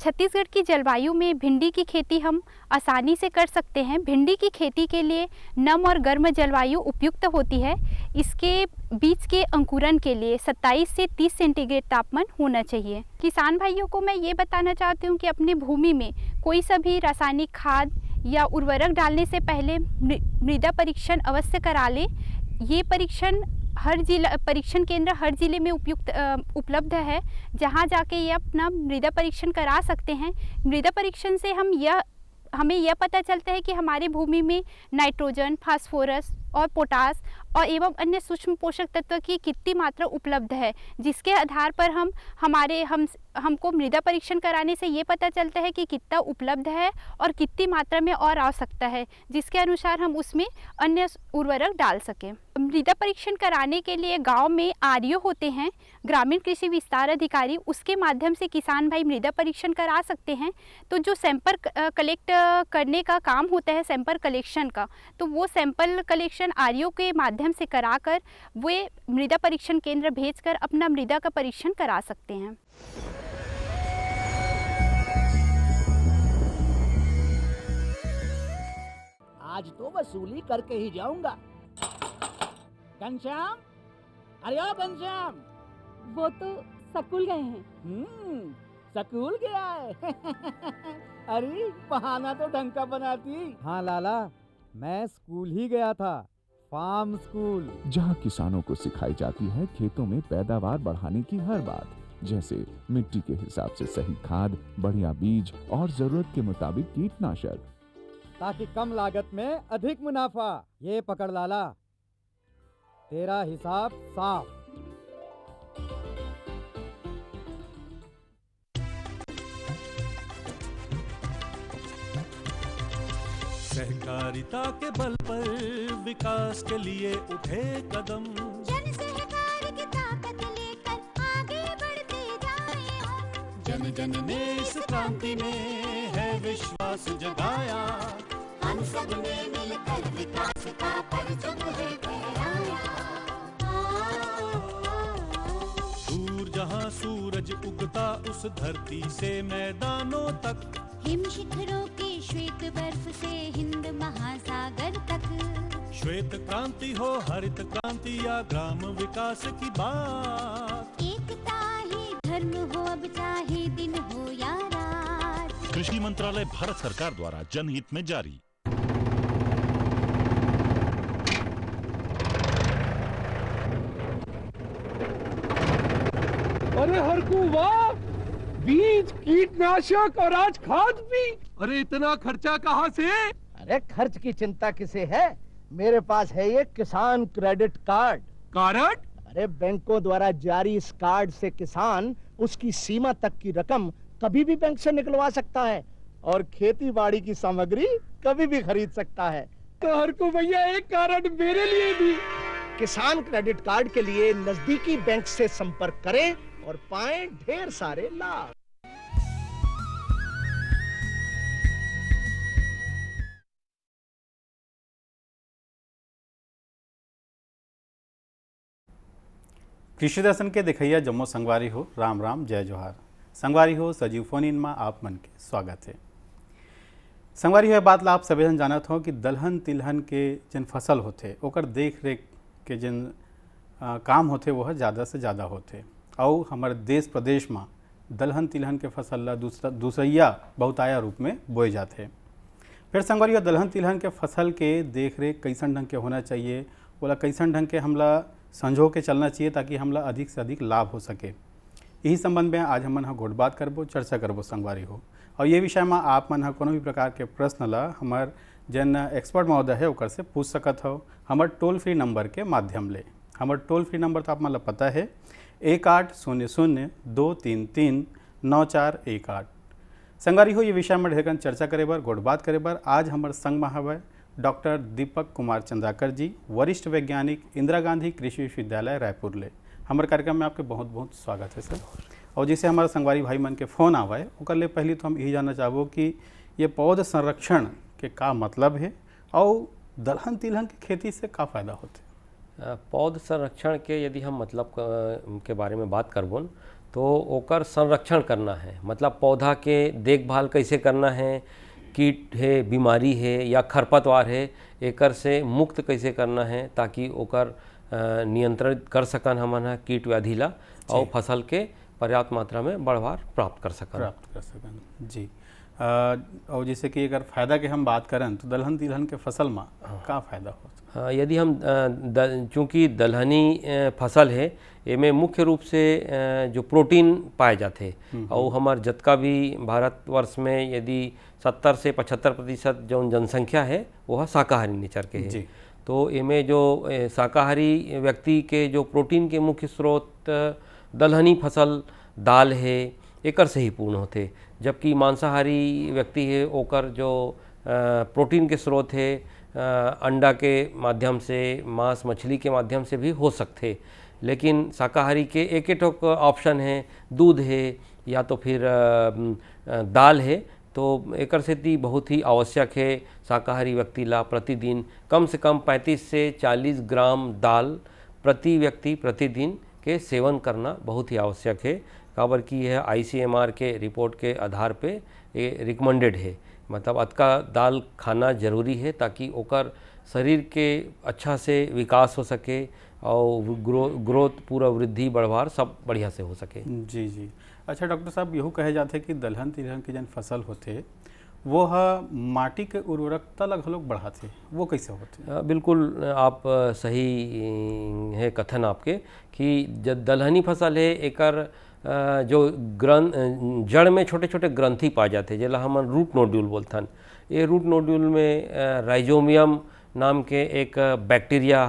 छत्तीसगढ़ की जलवायु में भिंडी की खेती हम आसानी से कर सकते हैं। भिंडी की खेती के लिए नम और गर्म जलवायु उपयुक्त होती है। इसके बीज के अंकुरण के लिए 27 से 30 सेंटीग्रेड तापमान होना चाहिए। किसान भाइयों को मैं ये बताना चाहती हूँ कि अपनी भूमि में कोई सा भी रासायनिक खाद या उर्वरक डालने से पहले मृदा परीक्षण अवश्य करा लें। ये परीक्षण केंद्र हर जिले में उपलब्ध है, जहां जाके ये अपना मृदा परीक्षण करा सकते हैं। मृदा परीक्षण से हमें यह पता चलता है कि हमारी भूमि में नाइट्रोजन, फास्फोरस और पोटास और एवं अन्य सूक्ष्म पोषक तत्व की कितनी मात्रा उपलब्ध है, जिसके आधार पर हमको मृदा परीक्षण कराने से ये पता चलता है कि कितना उपलब्ध है और कितनी मात्रा में और आवश्यकता है, जिसके अनुसार हम उसमें अन्य उर्वरक डाल सकें। मृदा परीक्षण कराने के लिए गांव में आरईओ होते हैं, ग्रामीण कृषि विस्तार अधिकारी, उसके माध्यम से किसान भाई मृदा परीक्षण करा सकते हैं। तो जो सैंपल कलेक्ट करने का काम होता है, सैंपल कलेक्शन का, तो वो सैंपल कलेक्शन आरईओ के माध्यम से कराकर वे मृदा परीक्षण केंद्र भेजकर अपना मृदा का परीक्षण करा सकते हैं। आज तो वसूली करके ही जाऊंगा। घनश्याम, अरे ओ घनश्याम। वो तो स्कूल गए हैं। स्कूल गया है। अरे बहाना तो ढंग का बनाती। हाँ लाला, मैं स्कूल ही गया था, फार्म स्कूल, जहाँ किसानों को सिखाई जाती है खेतों में पैदावार बढ़ाने की हर बात, जैसे मिट्टी के हिसाब से सही खाद, बढ़िया बीज और जरूरत के मुताबिक कीटनाशक, ताकि कम लागत में अधिक मुनाफा। ये पकड़ लाला, तेरा हिसाब साफ। सहकारिता के बल पर विकास के लिए उठे कदम, जन सहकार की ताकत लेकर आगे बढ़ते जाएं हम। जन जन ने इस क्रांति में है विश्वास जगाया, हम सब ने मिलकर विकास का परचम है फहराया। दूर जहां सूरज उगता उस धरती से मैदानों तक, हिम शिखरों की श्वेत बर्फ से हिंद महासागर तक। श्वेत क्रांति हो, हरित क्रांति या ग्राम विकास की बात, एकता ही धर्म हो, अब चाहे दिन हो या रात। कृषि मंत्रालय, भारत सरकार द्वारा जनहित में जारी। अरे हरकू वाह, बीज, कीटनाशक और आज खाद भी। अरे इतना खर्चा कहाँ से? अरे खर्च की चिंता किसे है, मेरे पास है ये किसान क्रेडिट कार्ड। कार्ड? अरे बैंकों द्वारा जारी इस कार्ड से किसान उसकी सीमा तक की रकम कभी भी बैंक से निकलवा सकता है और खेती बाड़ी की सामग्री कभी भी खरीद सकता है। तो हरकू भैया एक कार्ड मेरे लिए भी। किसान क्रेडिट कार्ड के लिए नजदीकी बैंक से संपर्क करें और पाएं ढेर सारे लाभ। कृषि दर्शन के देखैया जम्मो संगवारी हो, राम राम, जय जोहार। संगवारी हो सजीव फोन इन में आप मन के स्वागत है। संगवारी हो बात ला आप सभी जन जानत हो कि दलहन तिलहन के जिन फसल होते ओकर देख रेख के जिन काम होते वह ज़्यादा से ज़्यादा होते और हमारे देश प्रदेश में दलहन तिलहन के फसल ला दूसरिया बहुताया रूप में बोए जाते। फिर संगवारी दलहन तिलहन के फसल के देख रेख कैसन ढंग के होना चाहिए, बोला कैसन ढंग के हमला संजो के चलना चाहिए ताकि हमला अधिक से अधिक लाभ हो सके। यही संबंध में आज हमन हा गोट बात करबो, चर्चा करबो संगवारी हो। और ये विषय में आप मन हा कोनो भी प्रकार के प्रश्न ला हमार जन एक्सपर्ट महोदय है ओकर से पूछ सकत हो हमार टोल फ्री नंबर के माध्यम ले। हमार टोल फ्री नंबर तो आप मन ला पता है 1800-233-9418। संगवारी हो ये विषय में ढेर चर्चा करे बर, गोट बात करे बर आज हमार संग में हवे डॉक्टर दीपक कुमार चंद्राकर जी, वरिष्ठ वैज्ञानिक, इंदिरा गांधी कृषि विश्वविद्यालय रायपुर ले। हमारे कार्यक्रम में आपके बहुत बहुत स्वागत है सर। और जैसे हमारे संगवारी भाई मन के फ़ोन आवे ओकर ले पहले तो हम यही जानना चाहबो कि ये पौध संरक्षण के का मतलब है और दलहन तिलहन की खेती से का फ़ायदा होते। पौध संरक्षण के यदि हम मतलब के बारे में बात करबो तो ओकर संरक्षण करना है, मतलब पौधा के देखभाल कैसे करना है, कीट है, बीमारी है या खरपतवार है, एकर से मुक्त कैसे करना है ताकि ओकर नियंत्रित कर सकन हमन ह कीट व्याधि ला और फसल के पर्याप्त मात्रा में बढ़वार प्राप्त कर सकन। जी। और जैसे कि अगर फायदा के हम बात करें तो दलहन तिलहन के फसल में का फायदा होता है? यदि हम चूँकि दलहनी फसल है, एमे मुख्य रूप से जो प्रोटीन पाए जाते और हमार जतका भी भारतवर्ष में यदि 70 से 75% जो जनसंख्या है वह शाकाहारी नेचर के है। तो एमे जो शाकाहारी व्यक्ति के जो प्रोटीन के मुख्य स्रोत दलहनी फसल, दाल है, एकर से ही पूर्ण होते, जबकि मांसाहारी व्यक्ति है ओकर जो प्रोटीन के स्रोत है अंडा के माध्यम से, मांस मछली के माध्यम से भी हो सकते। लेकिन शाकाहारी के एक एक ऑप्शन है, दूध है या तो फिर दाल है। तो एकर से बहुत ही आवश्यक है शाकाहारी व्यक्ति ला प्रतिदिन कम से कम 35 से 40 ग्राम दाल प्रति व्यक्ति प्रतिदिन के सेवन करना बहुत ही आवश्यक है। काबर की यह ICMR के रिपोर्ट के आधार पे ये रिकमेंडेड है, मतलब अतका दाल खाना जरूरी है ताकि ओकर शरीर के अच्छा से विकास हो सके और ग्रोथ पूरा वृद्धि बढ़वार सब बढ़िया से हो सके। जी जी। अच्छा डॉक्टर साहब, यहू कहे जाते कि दलहन तिलहन के जन फसल होते वो है माटी के उर्वरकता लग लोग बढ़ाते, वो कैसे होते? बिल्कुल आप सही है कथन आपके कि जब दलहनी फसल है एकर जो जड़ में छोटे छोटे ग्रंथि पाए जाते जेला हम रूट नोड्यूल बोलथन। ये रूट नोड्यूल में राइजोमियम नाम के एक बैक्टीरिया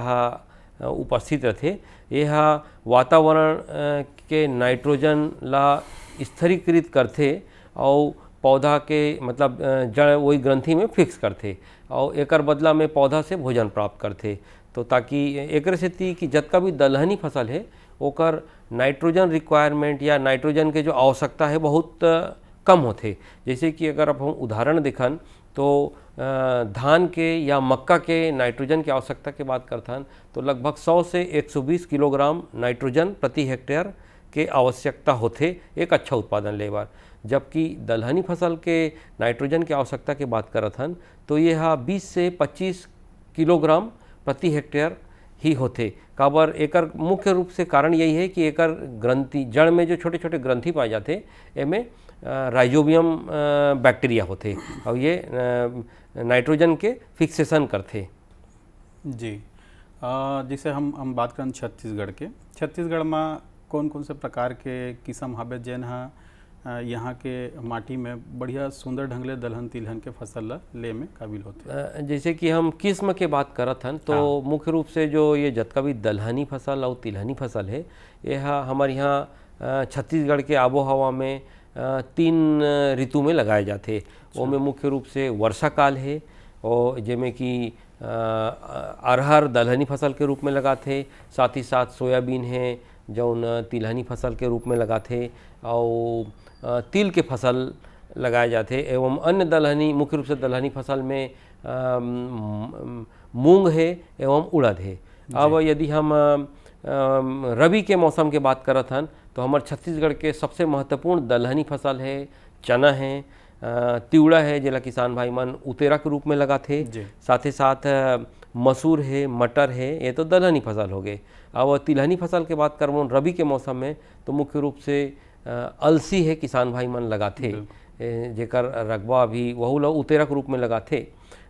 उपस्थित रहते। यह वातावरण के नाइट्रोजन ला स्थिरीकृत करते और पौधा के मतलब जड़ वही ग्रंथि में फिक्स करते और एकर बदला में पौधा से भोजन प्राप्त करते। तो ताकि एक से कि जतका भी दलहनी फसल है ओकर नाइट्रोजन रिक्वायरमेंट या नाइट्रोजन के जो आवश्यकता है बहुत कम होते। जैसे कि अगर अब हम उदाहरण देखन तो धान के या मक्का के नाइट्रोजन की आवश्यकता की बात करथन तो लगभग 100 से 120 किलोग्राम नाइट्रोजन प्रति हेक्टेयर के आवश्यकता होते एक अच्छा उत्पादन लेबर। जबकि दलहनी फसल के नाइट्रोजन की आवश्यकता की बात करथन तो यह 20 से 25 किलोग्राम प्रति हेक्टेयर ही होते। काबर एकर मुख्य रूप से कारण यही है कि एकर ग्रंथि जड़ में जो छोटे छोटे ग्रंथि पाए जाते एमें राइजोबियम बैक्टीरिया होते और ये नाइट्रोजन के फिक्सेशन करते। जी। जैसे हम बात करें छत्तीसगढ़ में कौन कौन से प्रकार के किस्म हवे जेन यहाँ के माटी में बढ़िया सुंदर ढंग ले दलहन तिलहन के फसल ले में काबिल होते? जैसे कि हम किस्म के बात करत हन तो मुख्य रूप से जो ये जतका भी दलहनी फसल और तिलहनी फसल है यह हमारे यहाँ छत्तीसगढ़ के आबो हवा में 3 ऋतु में लगाए जाते। वो में मुख्य रूप से वर्षा काल है और जिसमें कि अरहर दलहनी फसल के रूप में लगाते, साथ ही साथ सोयाबीन है जौन तिलहनी फसल के रूप में लगाते और तिल के फसल लगाए जाते एवं अन्य दलहनी मुख्य रूप से दलहनी फसल में मूंग है एवं उड़द है। अब यदि हम रबी के मौसम के बात करत हन तो हमारे छत्तीसगढ़ के सबसे महत्वपूर्ण दलहनी फसल है चना है, तिवड़ा है जिला किसान भाई मन उतेरा के रूप में लगाते, साथ ही साथ मसूर है, मटर है, ये तो दलहनी फसल हो गए। अब तिलहनी फसल के बात करबो रबी के मौसम में तो मुख्य रूप से अलसी है किसान भाई मन लगाते जेकर रकबा अभी वहू ला उतेरा के रूप में लगाते।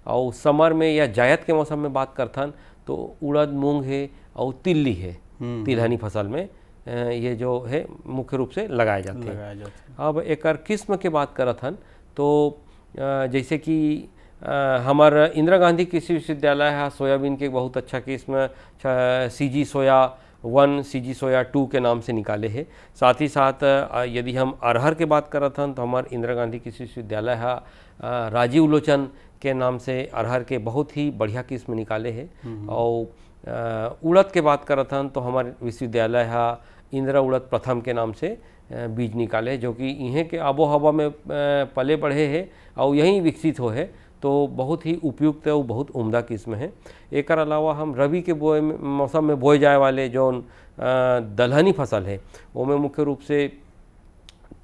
और समर में या जायद के मौसम में बात करथन तो उड़द मूंग है और तिल्ली है तिलहनी फसल में ये जो है मुख्य रूप से लगाए जाते हैं। अब एकर किस्म के बात करथन तो जैसे कि हमार इंदिरा गांधी कृषि विश्वविद्यालय है सोयाबीन के बहुत अच्छा किस्म CG सोया 1 CG सोया 2 के नाम से निकाले हैं। साथ ही साथ यदि हम अरहर के बात करत हन तो हमार इंदिरा गांधी कृषि विश्वविद्यालय है राजीव लोचन के नाम से अरहर के बहुत ही बढ़िया किस्म निकाले हैं। और उड़द के बात करत हन तो हमारे विश्वविद्यालय है इंदिरा उड़द प्रथम के नाम से बीज निकाले जो कि इहें के आबो हवा में पले बढ़े हैं और यहीं विकसित हो है तो बहुत ही उपयुक्त और बहुत उम्दा किस्म है। एक अलावा हम रबी के मौसम में बोए जाए वाले जो दलहनी फसल है वो में मुख्य रूप से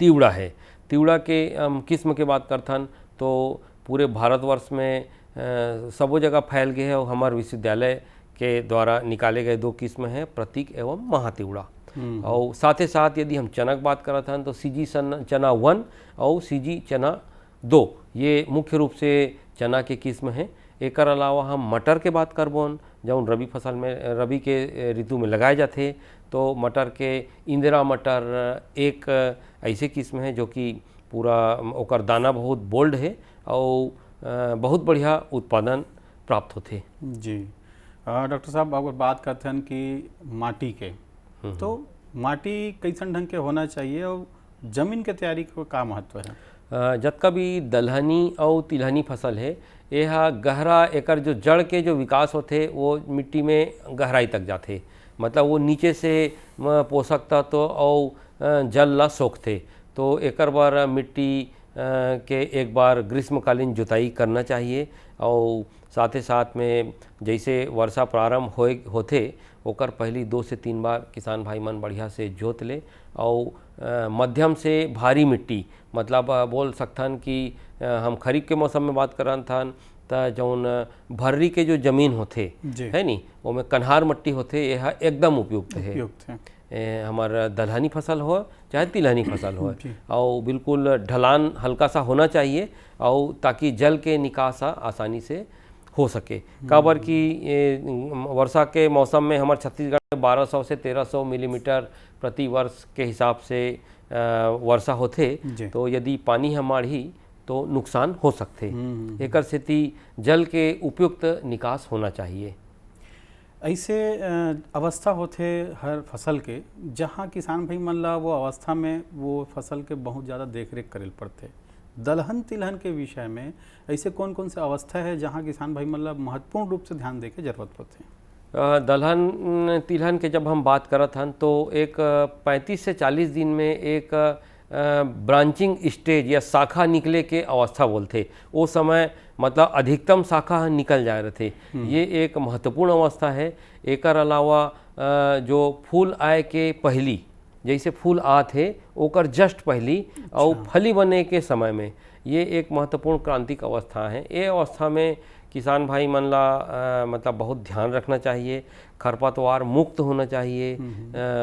तिवड़ा है। तिवड़ा के हम किस्म के बात करथन तो पूरे भारतवर्ष में सबो जगह फैल गए है और हमारे विश्वविद्यालय के द्वारा निकाले गए 2 किस्म हैं, प्रतीक एवं महातिवड़ा। और साथ ही साथ यदि हम चना की बात करत हन तो सीजी चना 1 और सीजी चना 2 ये मुख्य रूप से चना के किस्म हैं। एकर अलावा हम मटर के बात करबोन जौन रबी फसल में रबी के ऋतु में लगाए जाते तो मटर के इंदिरा मटर एक ऐसे किस्म है जो कि पूरा ओकर दाना बहुत बोल्ड है और बहुत बढ़िया उत्पादन प्राप्त होते। जी डॉक्टर साहब अगर बात करते हैं कि माटी के तो माटी कैसन ढंग के होना चाहिए और जमीन के तैयारी का क्या महत्व है? जतका भी दलहनी और तिलहनी फसल है यह गहरा एकर जो जड़ के जो विकास होते वो मिट्टी में गहराई तक जाते, मतलब वो नीचे से पोषक तत्व और जल ला सोखते। तो एकर बार मिट्टी के एक बार ग्रीष्मकालीन जुताई करना चाहिए और साथ ही साथ में जैसे वर्षा प्रारंभ होते ओकर पहली 2 से 3 बार किसान भाई मन बढ़िया से जोत ले और मध्यम से भारी मिट्टी मतलब बोल सकथन कि हम खरीफ के मौसम में बात करन थन त जौन भर्री के जो जमीन होते है नी वो में कन्हार मट्टी होते यह एकदम उपयुक्त है। हमार दलहनी फसल हो चाहे तिलहनी फसल हो और बिल्कुल ढलान हल्का सा होना चाहिए और ताकि जल के निकास आसानी से हो सके। काबर कि वर्षा के मौसम में हमारे छत्तीसगढ़ में 1200 से 1300 मिलीमीटर प्रति वर्ष के हिसाब से वर्षा होते तो यदि पानी हमारी तो नुकसान हो सकते। एकर सेती जल के उपयुक्त निकास होना चाहिए। ऐसे अवस्था होते हर फसल के जहाँ किसान भाई मन ला वो अवस्था में वो फसल के बहुत ज़्यादा देख रेख करे पड़ते। दलहन तिलहन के विषय में ऐसे कौन कौन से अवस्था है जहाँ किसान भाई मतलब महत्वपूर्ण रूप से ध्यान देके जरूरत पड़ती है? दलहन तिलहन के जब हम बात करत हन तो एक 35 से 40 दिन में एक ब्रांचिंग स्टेज या शाखा निकले के अवस्था बोलते। वो समय मतलब अधिकतम शाखा निकल जाए रहते, ये एक महत्वपूर्ण अवस्था है। एकर अलावा जो फूल आए के पहली जैसे फूल आते ओकर जस्ट पहली और फली बने के समय में ये एक महत्वपूर्ण क्रांतिक अवस्था है। ये अवस्था में किसान भाई मन ला मतलब बहुत ध्यान रखना चाहिए, खरपतवार मुक्त होना चाहिए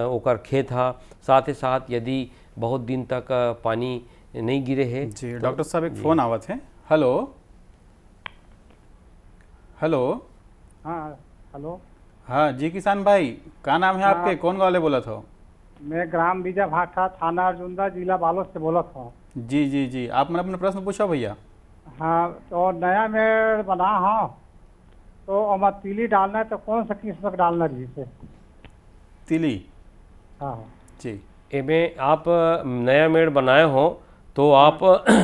ओकर खेत हा। साथ ही साथ यदि बहुत दिन तक पानी नहीं गिरे है जी। तो डॉक्टर साहब एक फ़ोन आवत है। Hello hello. हाँ हेलो। हाँ जी किसान भाई, क्या नाम है आपके, कौन वाले बोला था? मैं ग्राम बीजा भाटा, थाना अर्जुंदा, जिला बालोद से बोला था। जी जी जी, आप मैंने अपना प्रश्न पूछा भैया। हाँ तो नया मेड़ बना हाँ तो और तीली डालना है तो कौन सा किस्म का डालना है जिसे? तिली। हाँ जी। एमें आप नया मेड़ बनाए हो तो आप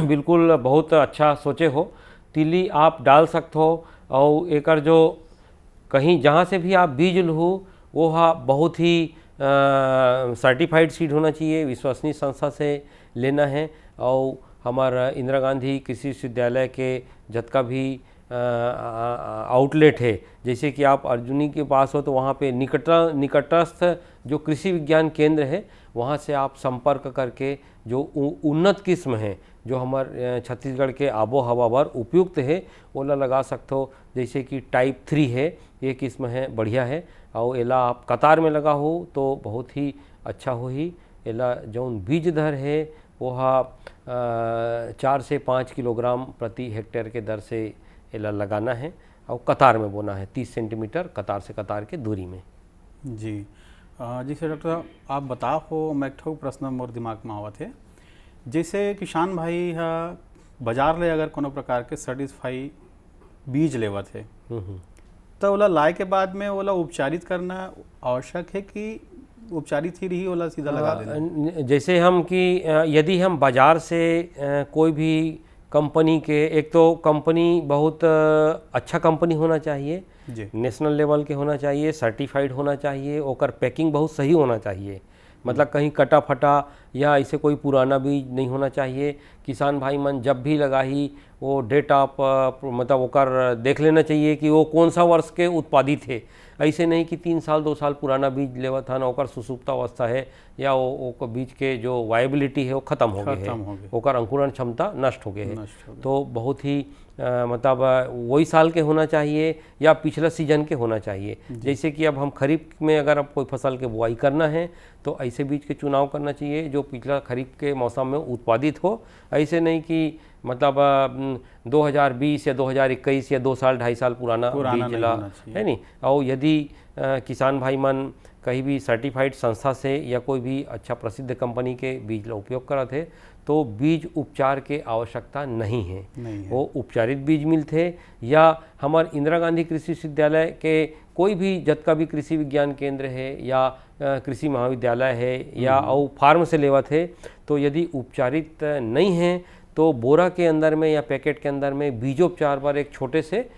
बिल्कुल बहुत अच्छा सोचे हो। तिली आप डाल सकते हो और एकर जो कहीं जहाँ से भी आप बीज लहो वो बहुत ही सर्टिफाइड सीड होना चाहिए, विश्वसनीय संस्था से लेना है। और हमारा इंदिरा गांधी कृषि विश्वविद्यालय के जतका भी आउटलेट है जैसे कि आप अर्जुनी के पास हो तो वहाँ पे निकटस्थ जो कृषि विज्ञान केंद्र है वहाँ से आप संपर्क करके जो उन्नत किस्म है जो हमारे छत्तीसगढ़ के आबो हवा पर उपयुक्त है वो लगा सकते हो। जैसे कि टाइप 3 है ये किस्म है, बढ़िया है और एला आप कतार में लगा हो तो बहुत ही अच्छा हो ही। एला जौन बीज दर है वो 4 से 5 किलोग्राम प्रति हेक्टेयर के दर से एला लगाना है और कतार में बोना है 30 सेंटीमीटर कतार से कतार के दूरी में। जी जी सर डॉक्टर साहब आप बताओ हो, मैं एक ठो प्रश्न मोर दिमाग में आवत है। जैसे किसान भाई बाजार ले अगर कोनो प्रकार के सर्टिफाई बीज लेवत है तो ओला लाए के बाद में ओला उपचारित करना आवश्यक है कि उपचारित ही रही ओला सीधा लगा देना? जैसे हम कि यदि हम बाजार से कोई भी कंपनी के, एक तो कंपनी बहुत अच्छा कंपनी होना चाहिए, नेशनल लेवल के होना चाहिए, सर्टिफाइड होना चाहिए, ओकर पैकिंग बहुत सही होना चाहिए, मतलब कहीं कटा फटा या ऐसे कोई पुराना बीज नहीं होना चाहिए। किसान भाई मन जब भी लगाही वो डेट ऑफ मतलब ओकर देख लेना चाहिए कि वो कौन सा वर्ष के उत्पादित है। ऐसे नहीं कि 3 साल 2 साल पुराना बीज लेवत हन ओकर सुसुप्त अवस्था है या वो बीज के जो वायबिलिटी है वो खत्म हो गए है, ओकर अंकुरण क्षमता नष्ट हो गए है। तो बहुत ही मतलब वही साल के होना चाहिए या पिछला सीजन के होना चाहिए। जैसे कि अब हम खरीफ में अगर अब कोई फसल के बुआई करना है तो ऐसे बीज के चुनाव करना चाहिए जो पिछला खरीफ के मौसम में उत्पादित हो। ऐसे नहीं कि मतलब 2020 या 2021 या 2 साल 2.5 साल पुराना बीज ला है नहीं। और यदि किसान भाई मन कहीं भी सर्टिफाइड संस्था से या कोई भी अच्छा प्रसिद्ध कंपनी के बीज ला उपयोग करत है तो बीज उपचार के आवश्यकता नहीं है, वो उपचारित बीज मिलते या हमार इंदिरा गांधी कृषि विश्वविद्यालय के कोई भी जतका भी कृषि विज्ञान केंद्र है या कृषि महाविद्यालय है या और फार्म से लेवत है तो यदि उपचारित नहीं है तो बोरा के अंदर में या पैकेट के अंदर में बीजोपचार पर एक छोटे से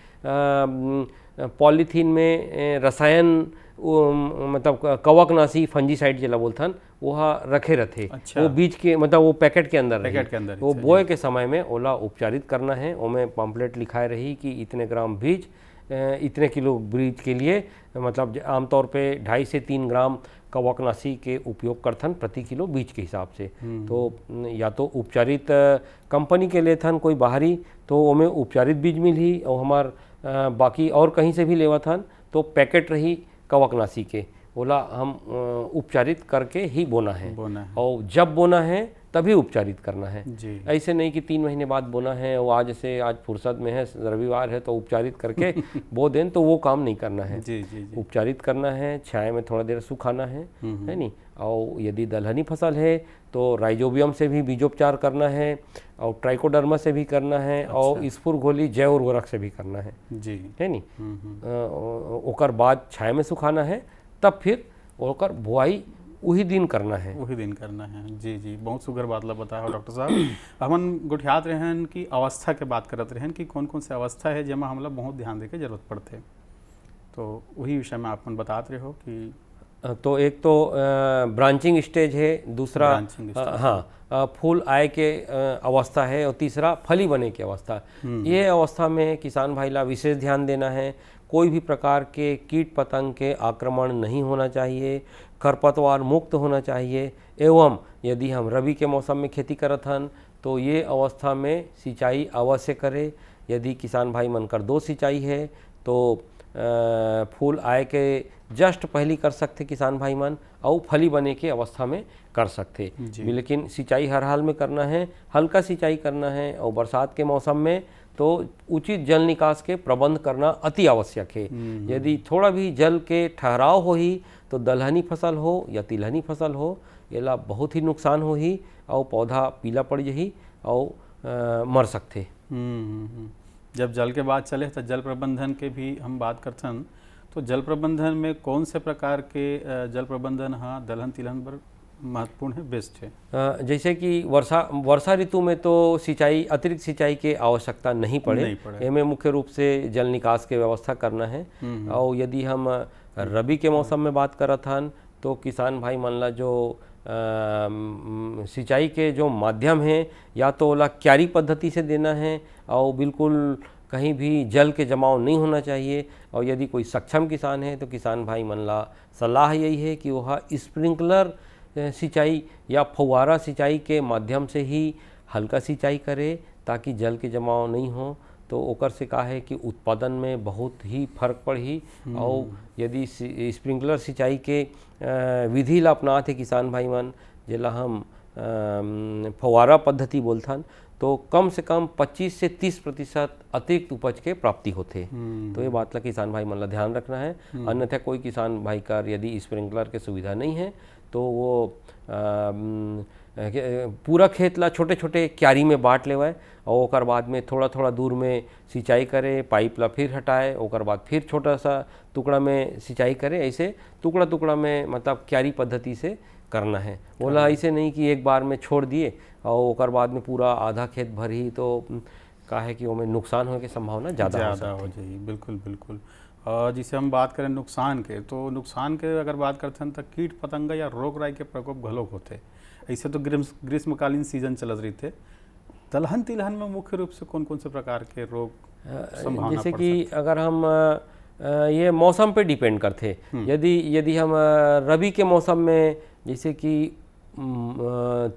पॉलीथीन में रसायन मतलब कवकनाशी फंजीसाइड जिला बोलथन वह रखे रहते। अच्छा। वो बीज के मतलब वो पैकेट के अंदर वो बोए के समय में ओला उपचारित करना है। ओमें पम्पलेट लिखाए रही कि इतने ग्राम बीज इतने किलो बीज के लिए मतलब आमतौर पे 2.5 से 3 ग्राम कवकनाशी के उपयोग करथन प्रति किलो बीज के हिसाब से। तो या तो उपचारित कंपनी के लेथन कोई बाहरी तो ओमें उपचारित बीज मिली और हमार बाकी और कहीं से भी लेवा थन तो पैकेट रही कवकनाशी के ओला हम उपचारित करके ही बोना है और जब बोना है तभी उपचारित करना है। ऐसे नहीं कि 3 महीने बाद बोना है और आज फुर्सत में है रविवार है तो उपचारित करके बो दें तो वो काम नहीं करना है। उपचारित करना है, छाया में थोड़ा देर सुखाना है नहीं। और यदि दलहनी फसल है तो राइजोबियम से भी बीजोपचार करना है और ट्राइकोडर्मा से भी करना है। अच्छा। और स्फुरघोली जैव उर्वरक से भी करना है है नी। ओकर बाद छाया में सुखाना है तब फिर ओकर बुआई वही दिन करना है जी बहुत सुगर बात ला बताया डॉक्टर साहब। हमन गुठियात रहन की अवस्था के बात करत रहन कि कौन कौन से अवस्था है जेमा हमला बहुत ध्यान दे के जरूरत पड़ते तो वही विषय में आप बतात रहे हो कि तो एक तो ब्रांचिंग स्टेज है, दूसरा हाँ फूल आए के अवस्था है और तीसरा फली बने की अवस्था। ये अवस्था में किसान भाई ला विशेष ध्यान देना है। कोई भी प्रकार के कीट पतंग के आक्रमण नहीं होना चाहिए, खरपतवार मुक्त होना चाहिए। एवं यदि हम रबी के मौसम में खेती करत हन तो ये अवस्था में सिंचाई अवश्य करे। यदि किसान भाई मन कर 2 सिंचाई है तो फूल आए के जस्ट पहली कर सकते किसान भाई मन और फली बने के अवस्था में कर सकते। लेकिन सिंचाई हर हाल में करना है, हल्का सिंचाई करना है और बरसात के मौसम में तो उचित जल निकास के प्रबंध करना अति आवश्यक है। यदि थोड़ा भी जल के ठहराव हो ही तो दलहनी फसल हो या तिलहनी फसल हो एला बहुत ही नुकसान हो ही और पौधा पीला पड़ जही और मर सकते। जब जल के बात चले तो जल प्रबंधन के भी हम बात करथन तो जल प्रबंधन में कौन से प्रकार के जल प्रबंधन हाँ दलहन तिलहन पर महत्वपूर्ण है, बेस्ट है? जैसे कि वर्षा ऋतु में तो सिंचाई अतिरिक्त सिंचाई के आवश्यकता नहीं पड़े। इनमें मुख्य रूप से जल निकास के व्यवस्था करना है। और यदि हम रबी के मौसम में बात करत हन तो किसान भाई मन ला जो सिंचाई के जो माध्यम हैं या तो ओला क्यारी पद्धति से देना है और बिल्कुल कहीं भी जल के जमाव नहीं होना चाहिए। और यदि कोई सक्षम किसान है तो किसान भाई मन ला सलाह यही है कि वह स्प्रिंकलर सिंचाई या फव्वारा सिंचाई के माध्यम से ही हल्का सिंचाई करे ताकि जल के जमाव नहीं हो। तो ओकर से कहा है कि उत्पादन में बहुत ही फर्क पड़ी। और यदि स्प्रिंकलर सिंचाई के विधि ला अपनाते किसान भाई मन जेला हम फव्वारा पद्धति बोलथन तो कम से कम 25 से 30% अतिरिक्त उपज के प्राप्ति होते। तो ये बात ला किसान भाई मन ला ध्यान रखना है। अन्यथा कोई किसान भाई का यदि स्प्रिंकलर के सुविधा नहीं है तो वो पूरा खेत ला छोटे छोटे क्यारी में बांट लेवाए और ओकर बाद में थोड़ा थोड़ा दूर में सिंचाई करे, पाइप ला फिर हटाए, ओकर बाद फिर छोटा सा टुकड़ा में सिंचाई करे। ऐसे टुकड़ा टुकड़ा में मतलब क्यारी पद्धति से करना है। बोला ऐसे नहीं कि एक बार में छोड़ दिए और ओकर बाद में पूरा आधा खेत भर ही तो का है कि उसमें नुकसान होने की संभावना ज़्यादा हो जाएगी। बिल्कुल बिल्कुल। जिसे हम बात करें नुकसान के तो नुकसान के अगर बात करते हैं तो कीट पतंगा या रोग राई के प्रकोप घलोक होते। ऐसे तो ग्रीष्मकालीन सीजन चलत रही थे। दलहन तिलहन में मुख्य रूप से कौन कौन से प्रकार के रोग संभावना जैसे कि अगर हम ये मौसम पे डिपेंड करते। यदि हम रबी के मौसम में जैसे कि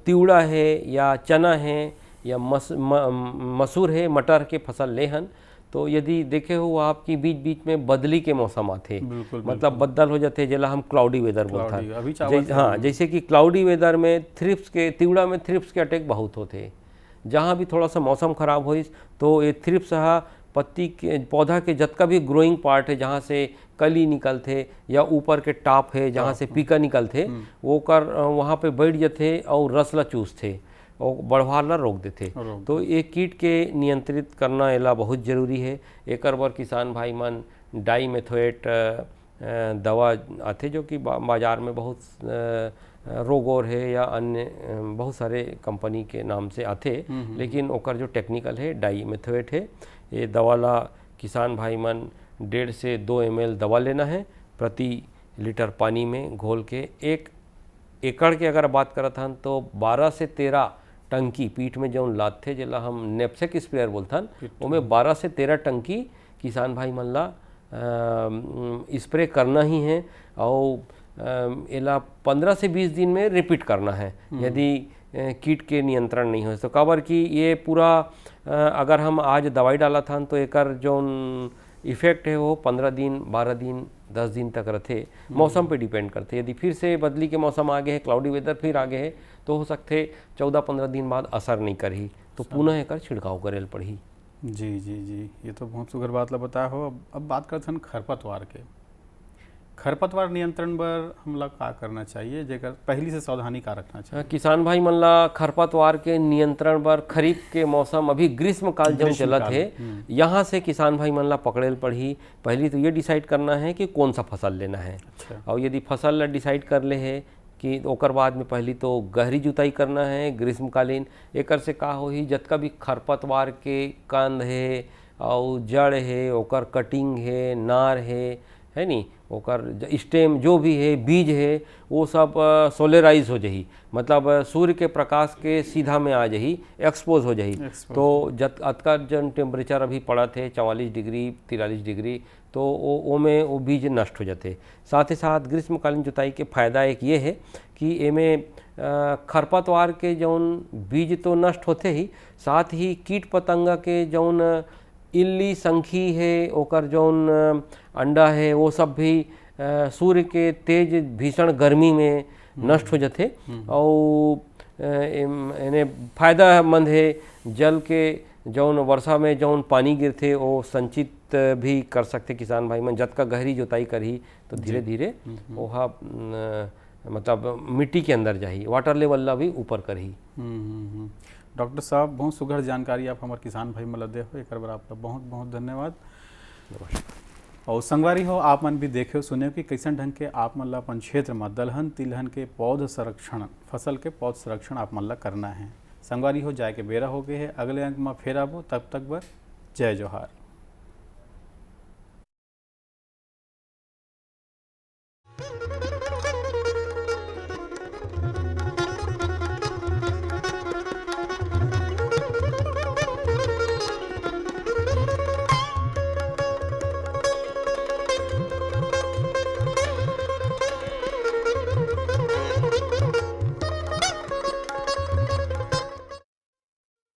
तिवड़ा है या चना है या मसूर है, मटर के फसल ले हन, तो यदि देखे हो आपकी बीच बीच में बदली के मौसम आते, मतलब बदल हो जाते जेला हम क्लाउडी वेदर बोलते। हाँ, जैसे कि क्लाउडी वेदर में थ्रिप्स के, तिवड़ा में थ्रिप्स के अटैक बहुत होते। जहाँ भी थोड़ा सा मौसम खराब हो तो ये थ्रिप्स पत्ती के पौधा के जतका भी ग्रोइंग पार्ट है, जहाँ से कली निकलते या ऊपर के टॉप है जहाँ से पीका निकलते, वो कर वहाँ पे बैठ जाते और रसला चूसते और बढ़वाला रोक देते। तो ये कीट के नियंत्रित करना एला बहुत जरूरी है। एक बार किसान भाई मन डाईमेथोएट दवा आते जो कि बाज़ार में बहुत रोगोर है या अन्य बहुत सारे कंपनी के नाम से आते, लेकिन ओकर जो टेक्निकल है डाईमेथोएट है। ये दवाला किसान भाई मन 1.5 से 2 ml दवा लेना है प्रति लीटर पानी में घोल के। 1 एकड़ के अगर बात करत हन तो 12 से 13 टंकी पीठ में जौन लाते जेला हम नेप्सेक स्प्रेयर बोलथन, उमें 12 से 13 टंकी किसान भाई मन ला स्प्रे करना ही है और एला 15 से 20 दिन में रिपीट करना है यदि कीट के नियंत्रण नहीं हो तो। काबर कि ये पूरा अगर हम आज दवाई डाला था तो एकर जौन इफेक्ट है वो 15 दिन 12 दिन 10 दिन तक रहते। मौसम पे डिपेंड करते। यदि फिर से बदली के मौसम आगे है, क्लाउडी वेदर फिर आगे है, तो हो सकते 14-15 दिन बाद असर नहीं करही, तो पुनः एकर छिड़काव करेल पड़ही। जी जी जी, ये तो बहुत सुगर बात ला बताया हो। अब बात करते हैं खरपतवार के। खरपतवार नियंत्रण बर हमला का करना चाहिए, जेकर पहली से सावधानी का रखना चाहिए? किसान भाई मन ला खरपतवार के नियंत्रण बर खरीफ के मौसम अभी ग्रीष्म काल जब चलत है, यहाँ से किसान भाई मन ला पकड़ेल पड़ही। पहली तो ये डिसाइड करना है कि कौन सा फसल लेना है। और यदि फसल ला डिसाइड कर ले है कि ओकर बाद में पहली तो गहरी जुताई करना है ग्रीष्मकालीन। एकर से का होही, जतका भी खरपतवार के कंद है और जड़ है, ओकर कटिंग है, नार है नी, ओकर स्टेम जो भी है, बीज है, वो सब सोलराइज हो जाही, मतलब सूर्य के प्रकाश के सीधा में आ जाही, एक्सपोज हो जाही। तो अतका जन टेम्परेचर अभी पड़ा थे 44 डिग्री 43 डिग्री, तो वो में वो बीज नष्ट हो जाते। साथ ही साथ ग्रीष्मकालीन जुताई के फायदा एक ये है कि एमे खरपतवार के जौन बीज तो नष्ट होते ही, साथ ही कीट पतंगा के जौन इल्ली संखी है, ओकर जौन अंडा है, वो सब भी सूर्य के तेज भीषण गर्मी में नष्ट हो जाते। और इन्हें फायदामंद है। जल के जौन वर्षा में जौन पानी गिरते वो संचित भी कर सकते किसान भाई मन। जतका गहरी जुताई करही तो धीरे धीरे वह मतलब मिट्टी के अंदर जाही, वाटर लेवल ला भी ऊपर करही। डॉक्टर साहब, बहुत सुघर जानकारी आप हमारे किसान भाई मन ला दे हो, एक बार आपका बहुत बहुत धन्यवाद। और संगवारी हो, आप मन भी देखे सुने कि कैसन ढंग के आप मन ला अपन क्षेत्र में दलहन तिलहन के पौध संरक्षण, फसल के पौध संरक्षण आप मन ला करना है। संगवारी हो, जाए के बेरा हो गए है, अगले अंक में फिर आबो, तब तक बर जय जोहार। Thank you.